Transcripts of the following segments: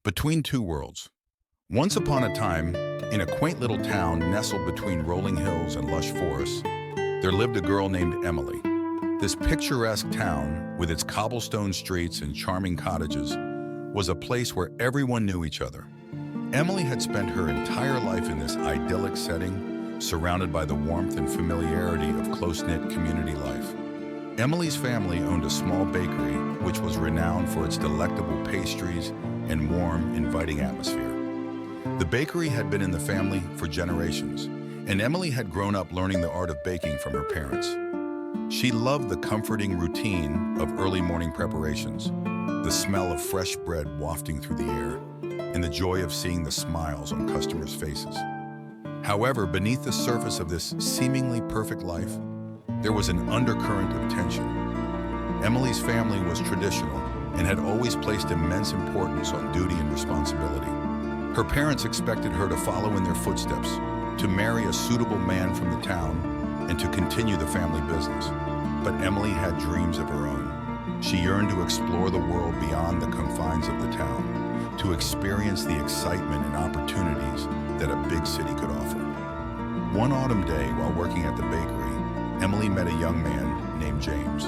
Between two worlds. Once upon a time, in a quaint little town nestled between rolling hills and lush forests, there lived a girl named Emily. This picturesque town, with its cobblestone streets and charming cottages, was a place where everyone knew each other. Emily had spent her entire life in this idyllic setting, surrounded by the warmth and familiarity of close-knit community life. Emily's family owned a small bakery, which was renowned for its delectable pastries and warm, inviting atmosphere. The bakery had been in the family for generations, and Emily had grown up learning the art of baking from her parents. She loved the comforting routine of early morning preparations, the smell of fresh bread wafting through the air, and the joy of seeing the smiles on customers' faces. However, beneath the surface of this seemingly perfect life, there was an undercurrent of tension. Emily's family was traditional and had always placed immense importance on duty and responsibility. Her parents expected her to follow in their footsteps, to marry a suitable man from the town, and to continue the family business. But Emily had dreams of her own. She yearned to explore the world beyond the confines of the town, to experience the excitement and opportunities that a big city could offer. One autumn day, while working at the bakery, Emily met a young man named James.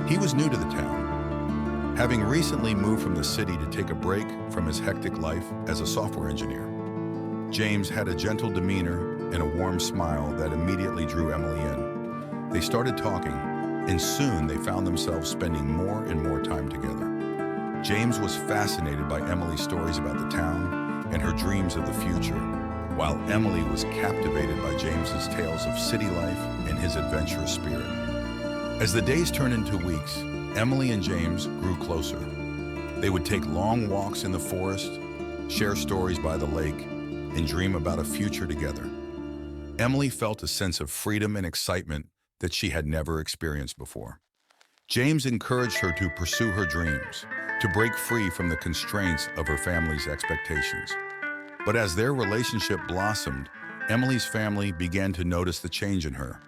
He was new to the town, having recently moved from the city to take a break from his hectic life as a software engineer. James had a gentle demeanor and a warm smile that immediately drew Emily in. They started talking, and soon they found themselves spending more and more time together. James was fascinated by Emily's stories about the town and her dreams of the future, while Emily was captivated by James's tales of city life and his adventurous spirit. As the days turned into weeks, Emily and James grew closer. They would take long walks in the forest, share stories by the lake, and dream about a future together. Emily felt a sense of freedom and excitement that she had never experienced before. James encouraged her to pursue her dreams, to break free from the constraints of her family's expectations. But as their relationship blossomed, Emily's family began to notice the change in her.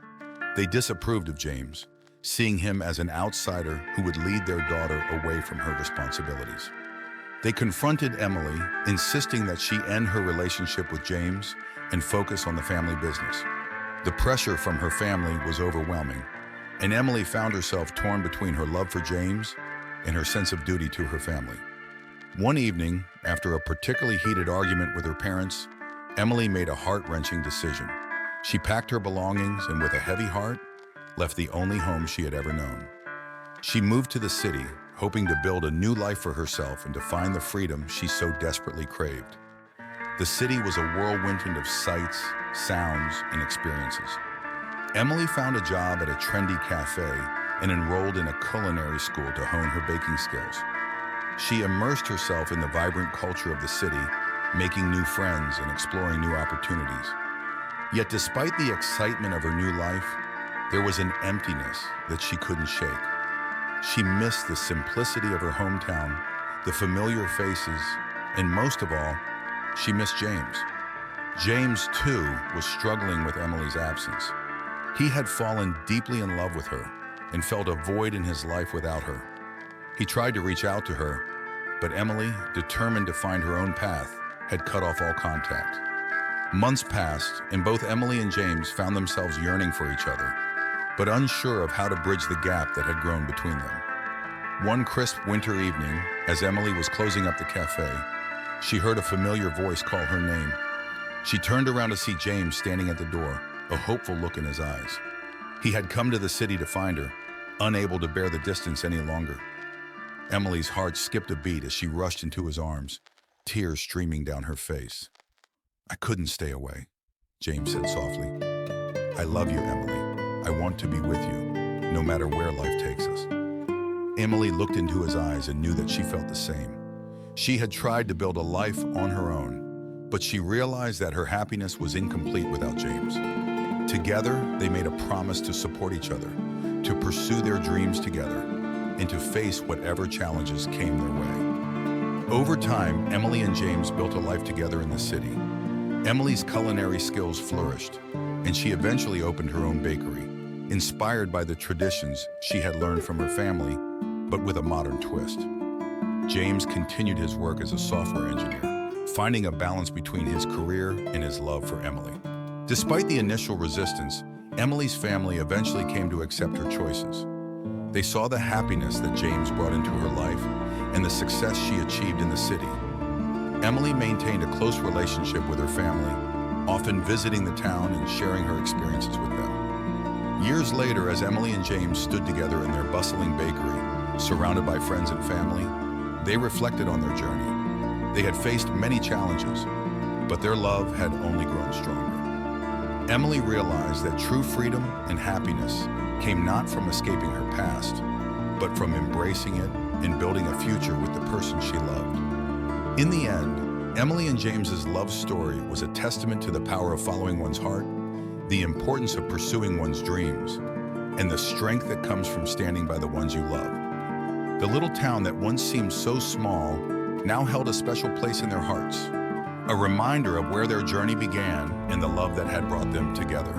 They disapproved of James, seeing him as an outsider who would lead their daughter away from her responsibilities. They confronted Emily, insisting that she end her relationship with James and focus on the family business. The pressure from her family was overwhelming, and Emily found herself torn between her love for James and her sense of duty to her family. One evening, after a particularly heated argument with her parents, Emily made a heart-wrenching decision. She packed her belongings and, with a heavy heart, left the only home she had ever known. She moved to the city, hoping to build a new life for herself and to find the freedom she so desperately craved. The city was a whirlwind of sights, sounds, and experiences. Emily found a job at a trendy cafe and enrolled in a culinary school to hone her baking skills. She immersed herself in the vibrant culture of the city, making new friends and exploring new opportunities. Yet despite the excitement of her new life, there was an emptiness that she couldn't shake. She missed the simplicity of her hometown, the familiar faces, and most of all, she missed James. James, too, was struggling with Emily's absence. He had fallen deeply in love with her and felt a void in his life without her. He tried to reach out to her, but Emily, determined to find her own path, had cut off all contact. Months passed, and both Emily and James found themselves yearning for each other, but unsure of how to bridge the gap that had grown between them. One crisp winter evening, as Emily was closing up the cafe, she heard a familiar voice call her name. She turned around to see James standing at the door, a hopeful look in his eyes. He had come to the city to find her, unable to bear the distance any longer. Emily's heart skipped a beat as she rushed into his arms, tears streaming down her face. "I couldn't stay away," James said softly. "I love you, Emily. I want to be with you, no matter where life takes us." Emily looked into his eyes and knew that she felt the same. She had tried to build a life on her own, but she realized that her happiness was incomplete without James. Together, they made a promise to support each other, to pursue their dreams together, and to face whatever challenges came their way. Over time, Emily and James built a life together in the city. Emily's culinary skills flourished, and she eventually opened her own bakery, inspired by the traditions she had learned from her family, but with a modern twist. James continued his work as a software engineer, finding a balance between his career and his love for Emily. Despite the initial resistance, Emily's family eventually came to accept her choices. They saw the happiness that James brought into her life and the success she achieved in the city. Emily maintained a close relationship with her family, often visiting the town and sharing her experiences with them. Years later, as Emily and James stood together in their bustling bakery, surrounded by friends and family, they reflected on their journey. They had faced many challenges, but their love had only grown stronger. Emily realized that true freedom and happiness came not from escaping her past, but from embracing it and building a future with the person she loved. In the end, Emily and James's love story was a testament to the power of following one's heart, the importance of pursuing one's dreams, and the strength that comes from standing by the ones you love. The little town that once seemed so small now held a special place in their hearts, a reminder of where their journey began and the love that had brought them together.